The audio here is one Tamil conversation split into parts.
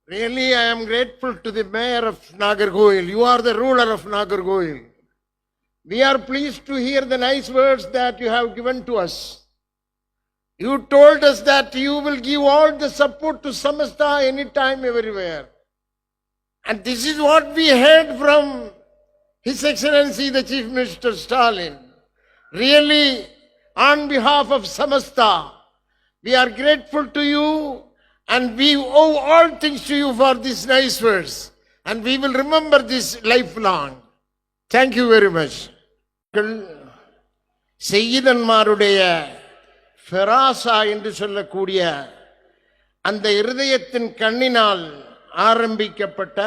Really, I am grateful to the mayor of Nagargoil. You are the ruler of Nagargoil. We are pleased to hear the nice words that you have given to us. You told us that you will give all the support to Samasta anytime, everywhere. And this is what we heard from His Excellency the Chief Minister Stalin. Really, on behalf of Samasta, we are grateful to you and we owe all things to you for these nice words. And we will remember this lifelong. Thank you very much. செய்யிதன்மாருடைய ஃபெராசா என்று சொல்லக்கூடிய அந்த இருதயத்தின் கண்ணினால் ஆரம்பிக்கப்பட்ட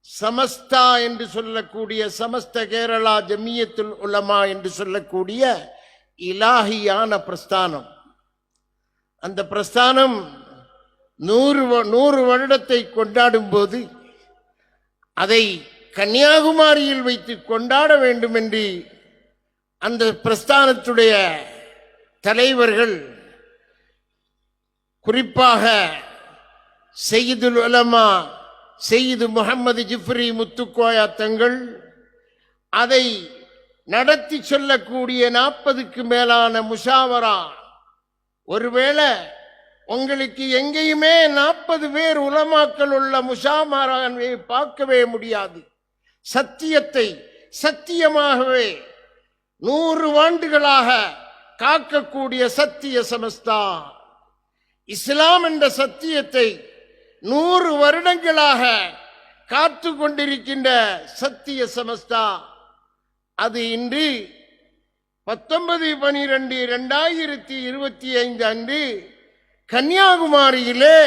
சமஸ்தா என்று சொல்லக்கூடிய சமஸ்த கேரளா ஜமியத்துல் உலமா என்று சொல்லக்கூடிய இலாஹியான பிரஸ்தானம். அந்த பிரஸ்தானம் 100 வருடத்தை கொண்டாடும் போது அதை கன்னியாகுமரியில் வைத்து கொண்டாட வேண்டும் என்று அந்த பிரஸ்தானத்துடைய தலைவர்கள், குறிப்பாக செய்யிதுல் உலமா செய்யிது முகமது ஜிஃப்ரி முத்துக்கோயா தங்கள் அதை நடத்தி சொல்லக்கூடிய 40க்கு மேலான முஷாவரா. ஒருவேளை உங்களுக்கு எங்கேயுமே 40 பேர் உலமாக்கள் உள்ள முஷாவராவை பார்க்கவே முடியாது. சத்தியத்தை சத்தியமாகவே 100 ஆண்டுகளாக காக்கக்கூடிய சத்திய சமஸ்தா, இஸ்லாம் என்ற சத்தியத்தை 100 வருடங்களாக காத்து கொண்டிருக்கின்ற சத்திய சமஸ்தா, அது இன்று 19/12/2025 அன்று கன்னியாகுமரியிலே,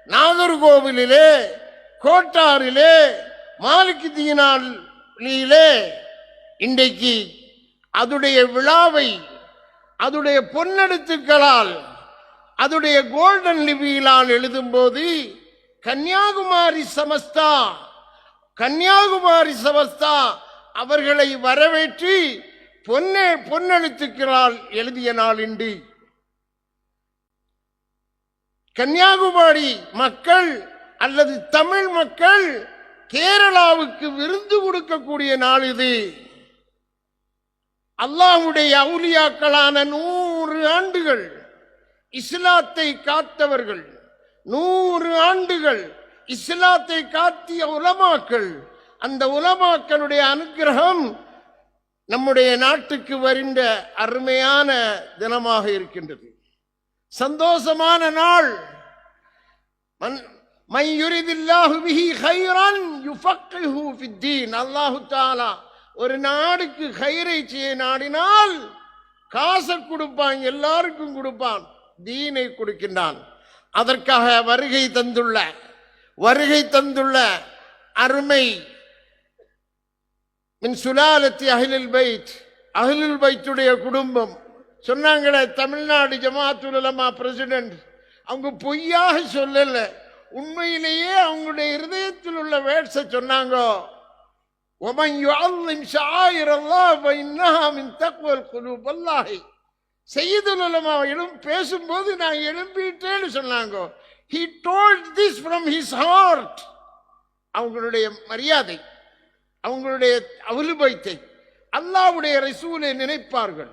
நாகர்கோவிலிலே, கோட்டாரிலே, மாலிக் தீனாலிலே இன்றைக்கு அதுடைய விழாவை அதுடைய பொன்னெழுத்துக்களால் அதுடைய கோல்டன் லிபியிலால் எழுதும்போது கன்னியாகுமரி சமஸ்தா அவர்களை வரவேற்று பொன்னெழுத்துக்களால் எழுதிய நாள் இன்று. கன்னியாகுமரி மக்கள் அல்லது தமிழ் மக்கள் கேரளாவுக்கு விருந்து கொடுக்கக்கூடிய நாள் இது. அல்லாஹ்வுடைய அவுலியாக்களான 100 ஆண்டுகள் இஸ்லாத்தை காத்தவர்கள், 100 ஆண்டுகள் இஸ்லாத்தை காத்திய உலமாக்கள், அந்த உலமாக்களுடைய அனுக்கிரகம் நம்முடைய நாட்டுக்கு வருகின்ற அருமையான தினமாக இருக்கின்றது. சந்தோஷமான நாள். மன் யுரிதில்லாஹு பிஹி கைரன் யுஃபக்கிஹு ஃபித்தீன். அல்லாஹ் தஆலா ஒரு நாடுக்கு கைரை செய்ய நாடினால் காசை கொடுப்பான், எல்லாருக்கும் கொடுப்பான், தீனை கொடுக்கின்றான். அதற்காக வருகை தந்துள்ள அருமை மின் சுலாலத்தி அஹ்லுல் பைத், அஹ்லுல் பைத்துடைய குடும்பம். சொன்னாங்களே தமிழ்நாடு ஜமாத்துல் உலமா பிரசிடென்ட், அவங்க பொய்யாக சொல்லல, உண்மையிலேயே அவங்களுடைய இருதயத்தில் உள்ள வேட்ஸை சொன்னாங்க. وَمَنْ يُعَظِّمْ شَعَائِرَ اللَّهِ فَإِنَّهَا مِنْ تَقْوَى الْقُلُوبِ. வல்லாஹி செய்யிதுல் உலமா பேசும்போது நான் எழும்பிட்டேன்னு சொன்னாங்க. He told this from his heart. அவங்களுடைய மரியாதை, அவங்களுடைய அஹ்லுல் பைத்தை, அல்லாஹ்வுடைய ரசூலை நினைப்பார்கள்.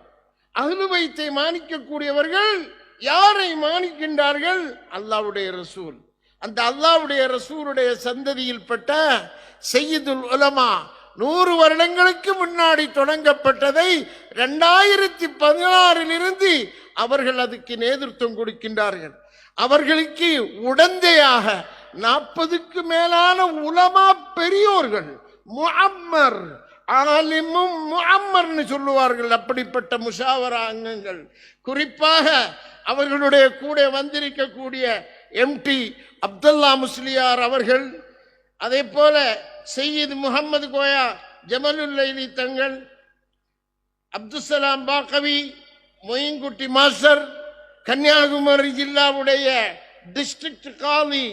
அஹ்லுல் பைத்தை மானிக்கக்கூடியவர்கள் யாரை மானிக்கின்றார்கள்? அல்லாஹ்வுடைய ரசூல். அந்த அல்லாஹ்வுடைய ரசூலுடைய சந்ததியில் பட்ட செய்யிதுல் உலமா 100 வருடங்களுக்கு முன்னாடி தொடங்கப்பட்டதை 2016 அவர்கள் அதுக்கு நேதൃത്വம் கொடுக்கின்றார்கள். அவர்களுக்கு உடந்தையாக 40க்கு மேலான உலமா பெரியோர்கள், முஅம்மர், ஆலிமும் முஅம்மர்னு சொல்லுவார்கள், அப்படிப்பட்ட முஷாவரா அங்கங்கள். குறிப்பாக அவர்களுடைய கூட வந்திருக்கக்கூடிய எம்டி அப்துல்லா முஸ்லியார் அவர்கள், அதே போல செய்யித் முகமது கோயா ஜமலுல்லைலி தங்கள், அப்துசலாம் பாக்கவி, மொயின்குட்டி மாஸ்டர், கன்னியாகுமரி ஜில்லாவுடைய டிஸ்ட்ரிக்ட் காலி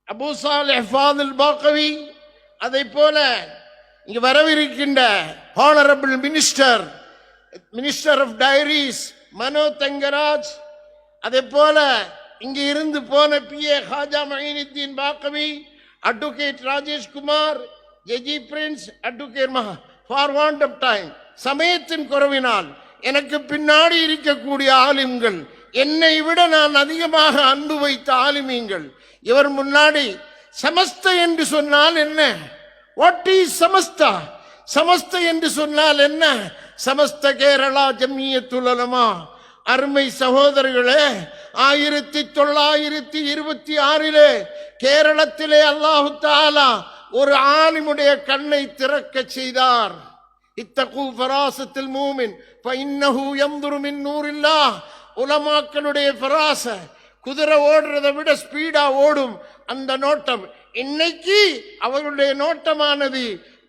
அபு சாலிஹ் ஃபாதில் பாக்கவி, அதே போல இங்கு வரவிருக்கின்ற honourable minister of dairies Mano Thangaraj, அதே போல இங்கே இருந்து போன PA Haja Moinuddin Baqavi, advocate Rajesh Kumar, Jeji Prince, advocate for want of time, சமயத்தின் குறைவினால் எனக்கு பின்னாடி இருக்கக்கூடிய ஆலிம்கள், என்னை விட நான் அதிகமாக அன்பு வைத்த ஆலிமீங்கள், இவர் முன்னாடி சமஸ்த என்று சொன்னால் என்ன? வாட் இஸ் சமஸ்தா? சமஸ்த என்று சொன்னால் என்ன? சமஸ்த கேரளா ஜம்மியத்துல் உலமா. அருமை சகோதரர்களே, 1926 கேரளத்திலே அல்லாஹு தஆலா ஒரு ஆலிமுடைய கண்ணை திறக்க செய்தார். இத்தகு ஃபராசத்துல் மூமின் ஃபஇன்னஹு யன்துரு மின் நூரில்லாஹ். உலமாக்களுடைய ஃபராச, குதிரை ஓடுறதை விட ஸ்பீடா ஓடும் அந்த நோட்டம். இன்னைக்கு அவர்களுடைய நோட்டமானது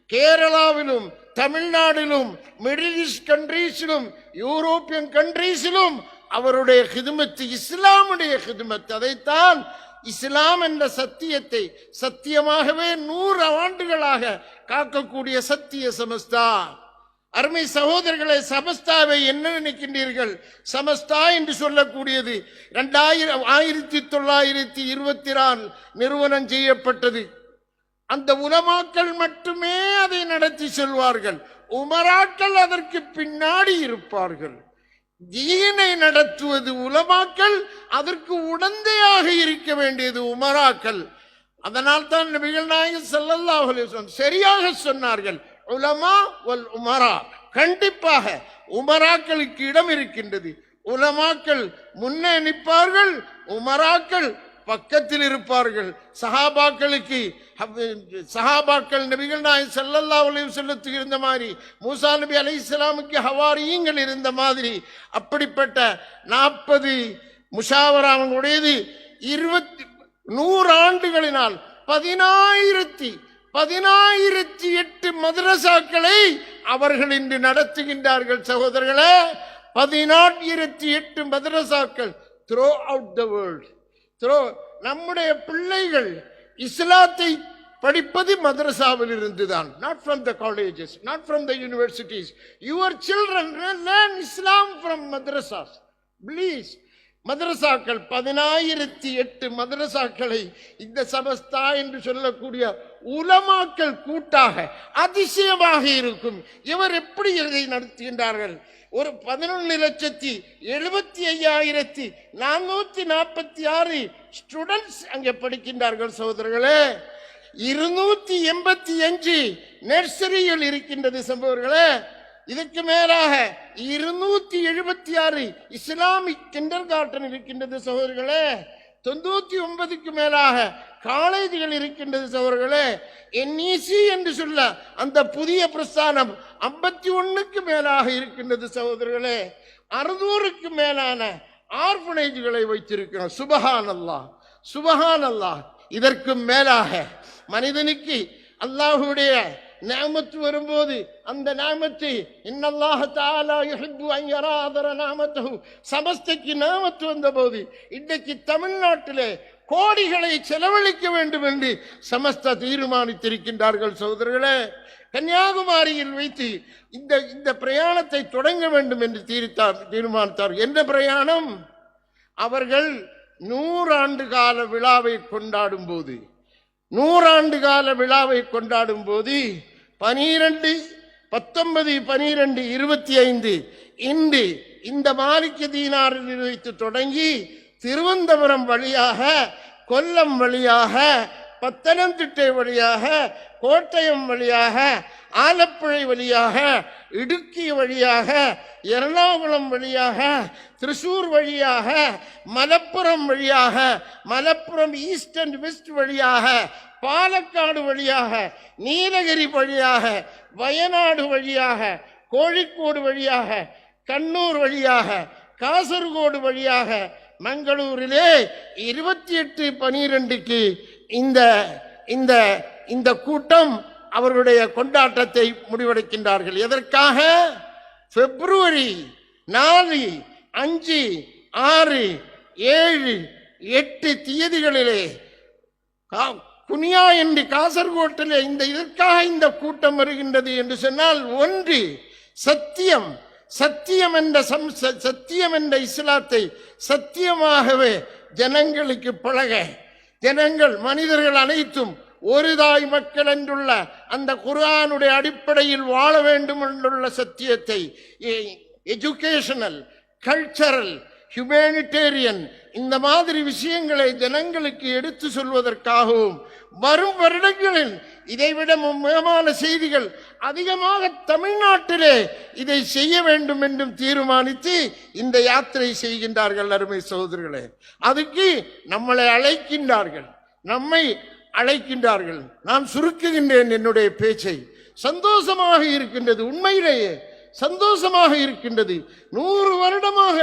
கேரளாவிலும், தமிழ்நாட்டிலும், மிடில் ஈஸ்ட் கண்ட்ரீஸிலும், யூரோப்பியன் கண்ட்ரீஸிலும் அவருடைய ஹிதுமத்து இஸ்லாமுடைய ஹிதுமத். அதைத்தான் இஸ்லாம் என்ற சத்தியத்தை சத்தியமாகவே 100 ஆண்டுகளாக காக்கக்கூடிய சத்திய சமஸ்தா. அருமை சகோதரர்களை, சமஸ்தாவை என்ன நினைக்கின்றீர்கள்? சமஸ்தா என்று சொல்லக்கூடியது 1924 நிறுவனம் செய்யப்பட்டது. அந்த உலமாக்கள் மட்டுமே அதை நடத்தி செல்வார்கள். உமராக்கள் அதற்கு பின்னாடி இருப்பார்கள். தீனை நடத்துவது உலமாக்கள், அதற்கு உடந்தையாக இருக்க வேண்டியது உமராக்கள். அதனால் தான் நபிகள் நாயகம் ஸல்லல்லாஹு அலைஹி வஸல்லம் சரியாக சொன்னார்கள், உலமா வல் உமரா. கண்டிப்பாக உமராக்களுக்கு இடம் இருக்கின்றது. உலமாக்கள் முன்னே நிற்பார்கள், உமராக்கள் பக்கத்தில் இருப்பார்கள். சஹாபாக்கள் நபிகள் நாயகம் ஸல்லல்லாஹு அலைஹி வஸல்லத்துக்கு இருந்த மாதிரி, மூசா நபி அலைஹிஸ்ஸலாமுக்கு ஹவாரியீங்கள் இருந்த மாதிரி, அப்படிப்பட்ட 40 முஷாவரா அவங்களுடையது 100 ஆண்டுகளினால் 10,008 மதரசாக்களை அவர்கள் இன்று நடத்துகின்றார்கள். சகோதரர்களே, 10,008 மதரசாக்கள் த்ரூ அவுட் த வேர்ல்ட். நம்முடைய பிள்ளைகள் இஸ்லாத்தை படிப்பது மதரசாவில் இருந்துதான். Not from the colleges, not from the universities. Your children learn Islam from madrasas. Please. மதரசாக்கள் 10,008 மதரசாக்களை இந்த சமஸ்தா என்று சொல்லக்கூடிய உலமாக்கள் கூட்டாக, அதிசயமாக இருக்கும். இவர் எப்படி இதை நடத்துகின்றார்கள்? ஒரு 11,75,446 ஸ்டூடெண்ட்ஸ் அங்கே படிக்கின்றார்கள். சகோதரர்களே, 285 நர்சரிகள் இருக்கின்றது. சகோதரர்களே, இதற்கு மேலாக 276 இஸ்லாமிக் கிண்டர் கார்டன் இருக்கின்றது. சகோதரர்களே, 99க்கு மேலாக காலேஜுகள் இருக்கின்றது. சகோதரர்களே, NEC என்று சொல்ல அந்த புதிய பிரஸ்தானம் 51க்கு மேலாக இருக்கின்றது. சகோதரர்களே, 600க்கு மேலான ஆர்ஃபனேஜ்களை வைத்திருக்கிறோம். சுபஹானல்லாஹ், சுபஹானல்லாஹ். இதற்கு மேலாக மனிதனுக்கு அல்லாஹ்வுடைய நிஅமத் வரும்போது அந்த நிஅமத்தை இன்னல்லாஹ தஆலா யுஹிப்பு அன் யரா அதர நிஅமத்தஹு, சமஸ்தக்கு நிஅமத் வந்தபோது இன்றைக்கு தமிழ்நாட்டிலே கோடிகளை செலவழிக்க வேண்டும் என்று சமஸ்தா தீர்மானித்திருக்கின்றார்கள். சகோதரர்களே, கன்னியாகுமரியில் வைத்து இந்த பிரயாணத்தை தொடங்க வேண்டும் என்று தீர்மானித்தார். என்ன பிரயாணம்? அவர்கள் 100 ஆண்டு கால விழாவை கொண்டாடும் போது 12, 19, 12, 25 இன்று இந்த மாலிக் தீனாரில் வைத்து தொடங்கி திருவனந்தபுரம் வழியாக, கொல்லம் வழியாக, பத்தனம்திட்டை வழியாக, கோட்டயம் வழியாக, ஆலப்புழை வழியாக, இடுக்கி வழியாக, எர்ணாகுளம் வழியாக, திருச்சூர் வழியாக, மலப்புரம் வழியாக, மலப்புரம் ஈஸ்ட் அண்ட் வெஸ்ட் வழியாக, பாலக்காடு வழியாக, நீலகிரி வழியாக, வயநாடு வழியாக, கோழிக்கோடு வழியாக, கண்ணூர் வழியாக, காசர்கோடு வழியாக, மங்களூரிலே 28/12க்கு இந்த கூட்டம் அவர்களுடைய கொண்டாட்டத்தை முடிவெடுக்கின்றார்கள். எதற்காக? பிப்ரவரி 4, 5, 6, 7, 8 தேதிகளிலே குனியா என்று காசர்கோட்டிலே இதற்காக இந்த கூட்டம் வருகின்றது என்று சொன்னால், ஒன்று சத்தியம் என்ற இஸ்லாத்தை சத்தியமாகவே ஜனங்களுக்கு பழக, ஜனங்கள் மனிதர்கள் அனைத்தும் ஒரு தாய் மக்கள் என்றுள்ள அந்த குர்ஆனுடைய அடிப்படையில் வாழ வேண்டும் என்றுள்ள சத்தியத்தை எஜுகேஷனல், கல்ச்சரல், ஹியூமனிடேரியன் இந்த மாதிரி விஷயங்களை ஜனங்களுக்கு எடுத்து சொல்வதற்காகவும் வரும் வருடங்களில் இதைவிட முக்கியமான செய்திகள் அதிகமாக தமிழ்நாட்டிலே இதை செய்ய வேண்டும் என்றும் தீர்மானித்து இந்த யாத்திரை செய்கின்றார்கள். அருமை சகோதரர்களே, அதுக்கு நம்மை அழைக்கின்றார்கள். நான் சுருக்குகின்றேன் என்னுடைய பேச்சை. சந்தோஷமாக இருக்கின்றது, உண்மையிலேயே சந்தோஷமாக இருக்கின்றது. 100 வருடமாக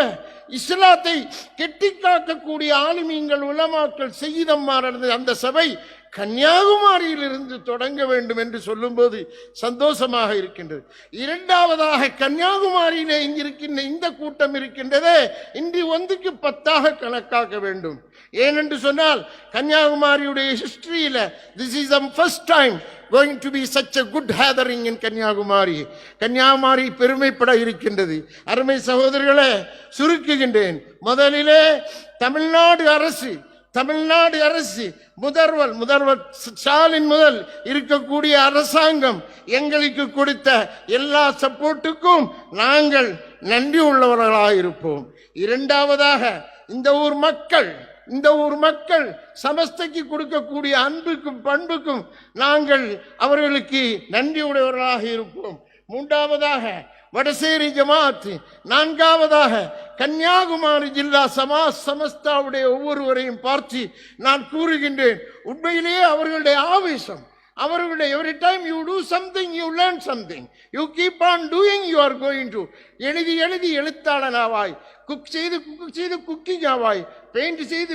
இஸ்லாத்தை கெட்டி காக்கக்கூடிய ஆலிமீன்கள், உலமாக்கள், செய்யிதம்மார் அந்த சபை கன்னியாகுமரியிலிருந்து தொடங்க வேண்டும் என்று சொல்லும்போது சந்தோஷமாக இருக்கின்றது. இரண்டாவதாக, கன்னியாகுமரியிலே இங்கிருக்கின்ற இந்த கூட்டம் இருக்கின்றதே, இன்று 1க்கு 10ஆக கணக்காக்க வேண்டும். ஏனென்று சொன்னால் கன்னியாகுமரியுடைய ஹிஸ்டரியில this is the first time going to be such a good gathering in Kanyakumari. Kanyakumari பெருமைப்பட இருக்கின்றது. அருமை சகோதரர்களே, சுருக்குகின்றேன். முதலிலே தமிழ்நாடு அரசு முதல்வர் ஸ்டாலின் முதல் இருக்கக்கூடிய அரசாங்கம் எங்களுக்கு கொடுத்த எல்லா சப்போர்ட்டுக்கும் நாங்கள் நன்றி உள்ளவர்களாக இருப்போம். இரண்டாவதாக, இந்த ஊர் மக்கள் சமஸ்தைக்கு கொடுக்கக்கூடிய அன்புக்கும் பண்புக்கும் நாங்கள் அவர்களுக்கு நன்றி உடையவர்களாக இருப்போம். மூன்றாவதாக, வடசேரி ஜமாத். நான்காவதாக, கன்னியாகுமரி ஜில்லா சமஸ்தாவுடைய ஒவ்வொருவரையும் பார்த்து நான் கூறுகின்றேன், உண்மையிலேயே அவர்களுடைய ஆவேசம், அவர்களுடைய every time you do something you learn something, you keep on doing, you are going to எழுதி எழுத்தாளனாவாய், குக் செய்து குக்கிங் ஆவாய், பெயிண்ட் செய்து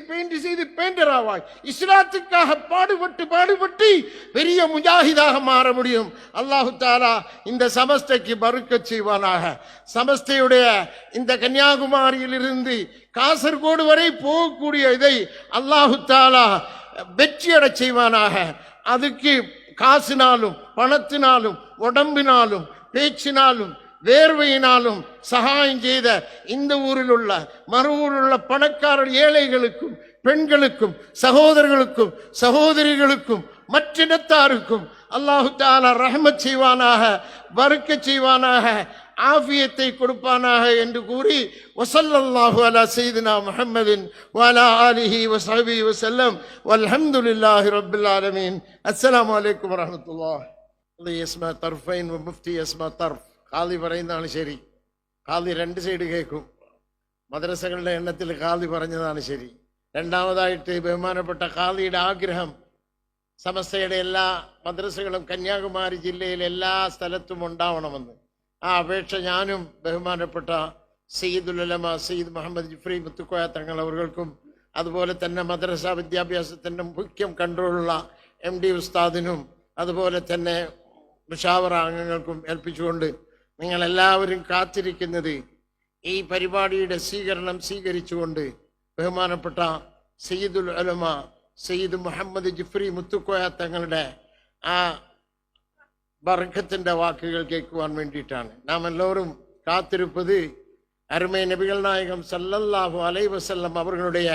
பெயிண்டர் ஆவாய். இஸ்லாத்துக்காக பாடுபட்டு பெரிய முஜாஹிதாக மாற முடியும். அல்லாஹு தாலா இந்த சமஸ்தைக்கு பரக்கத் செய்வானாக. சமஸ்தையுடைய இந்த கன்னியாகுமரியிலிருந்து காசர்கோடு வரை போகக்கூடிய இதை அல்லாஹு தாலா வெற்றியடச் செய்வானாக. அதுக்கு காசினாலும் பணத்தினாலும் உடம்பினாலும் பேச்சினாலும் வேர்வையினாலும் சகாயம் செய்த இந்த ஊரில் உள்ள மறு ஊரில் உள்ள பணக்காரர் ஏழைகளுக்கும் பெண்களுக்கும் சகோதரர்களுக்கும் சகோதரிகளுக்கும் மற்றினத்தாருக்கும் அல்லாஹு தஆலா ரஹ்மத் செய்வானாக, பரக்கத் செய்வானாக, ஆஃபியத்தை கொடுப்பானாக என்று கூறி வஸல்லல்லாஹு அலா சய்யிதினா முஹம்மதின் வஅலா ஆலிஹி வஸஹ்பிஹி வஸல்லம் வல்ஹம்துலில்லாஹி ரப்பில் ஆலமீன். அஸ்ஸலாமு அலைக்கும் வரஹ்மத்துல்லாஹ். யஸ்மா தர்ஃபைன் வ முஃப்தி யஸ்மா தர்ஃப். காலி പറയുന്നതാണ് ശരി. കാലി 2 സൈഡ് കേൾക്കും. മദ്രസകളുടെ എണ്ണത്തിൽ കാലി പറഞ്ഞതാണ് ശരി. രണ്ടാമതായിട്ട് ബഹുമാനപ്പെട്ട കാലിയുടെ ആഗ്രഹം സമസ്തയുടെ എല്ലാ മദ്രസകളും കന്യാകുമാരി ജില്ലയിലെ എല്ലാ സ്ഥലത്തും ഉണ്ടാവണമെന്ന്. ആ അപേക്ഷ ഞാനും ബഹുമാനപ്പെട്ട സയ്യിദുൽ ഉലമ സയ്യിദ് മുഹമ്മദ് ജിഫ്രി മുത്തുക്കോയ തങ്ങൾ അവർക്കും അതുപോലെ തന്നെ മദ്രസ വിദ്യാഭ്യാസത്തിൻ്റെ മുഖ്യം കൺട്രോളുള്ള MD ഉസ്താദിനും അതുപോലെ തന്നെ മുഷാവറ അംഗങ്ങൾക്കും ഏൽപ്പിച്ചുകൊണ്ട് നിങ്ങളെല്ലാവരും കാത്തിരിക്കുന്നത് ഈ പരിപാടിയുടെ സ്വീകരണം സ്വീകരിച്ചുകൊണ്ട് ബഹുമാനപ്പെട്ട സയ്യിദുൽ ഉലമ സയ്യിദ് മുഹമ്മദ് ജിഫ്രി മുത്തുക്കോയ തങ്ങളുടെ ആ ബർക്കത്തിന്റെ വാക്കുകൾ കേൾക്കുവാൻ വേണ്ടിയിട്ടാണ് നാം എല്ലാവരും കാത്തിരിപ്പത്. அருமை நபிகள் நாயகம் ஸல்லல்லாஹு அலைஹி வஸல்லம் அவர்களுடைய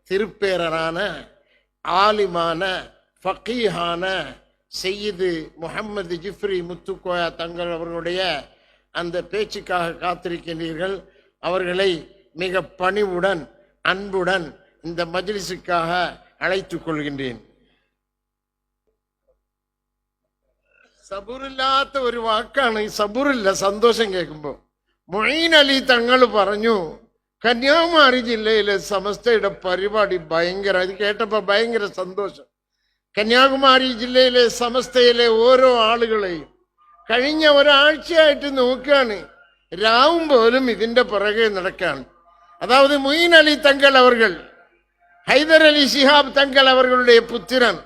திருப்பேரரான ஆலிமான ஃபகீஹான சையீது முஹம்மது ஜிஃப்ரி முத்துக்கோயா தங்கள் அவர்களுடைய அந்த பேச்சுக்காக காத்திருக்கின்றீர்கள். அவர்களை மிக பணிவுடன் அன்புடன் இந்த மஜ்லிஸுக்காக அழைத்துக் கொள்கின்றேன். സബൂറില്ലാത്ത ഒരു വാക്കാണ് ഈ സബൂറില്ല. സന്തോഷം കേൾക്കുമ്പോൾ മൊയ്ൻ അലി തങ്ങൾ പറഞ്ഞു, കന്യാകുമാരി ജില്ലയിലെ സമസ്തയുടെ പരിപാടി ഭയങ്കര, ഇത് കേട്ടപ്പോൾ ഭയങ്കര സന്തോഷം. കന്യാകുമാരി ജില്ലയിലെ സമസ്തയിലെ ഓരോ ആളുകളെയും കഴിഞ്ഞ ഒരാഴ്ചയായിട്ട് നോക്കുകയാണ്, രാവും പോലും ഇതിന്റെ പുറകെ നടക്കാണ്. அதாவது மொய்ன் அலி தங்கள் அவர்கள், ஹைதர் அலி ஷிஹாப் தங்கள் அவர்களுடைய புத்திரன்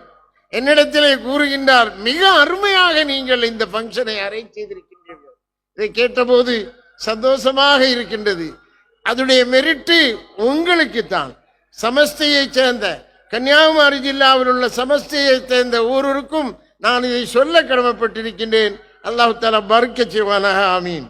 என்னிடத்திலே கூறுகின்றார், மிக அருமையாக நீங்கள் இந்த ஃபங்க்ஷனை அரேஞ்ச் செய்திருக்கின்றீர்கள். இதை கேட்டபோது சந்தோஷமாக இருக்கின்றது. அதனுடைய மெரிட்டு உங்களுக்கு தான். சமஸ்தையை சேர்ந்த கன்னியாகுமரி ஜில்லாவில் உள்ள சமஸ்தையை சேர்ந்த ஒவ்வொருவருக்கும் நான் இதை சொல்ல கடமைப்பட்டிருக்கின்றேன். அல்லாஹ் தஆலா பரக்கத் செய்வானாக. ஆமீன்.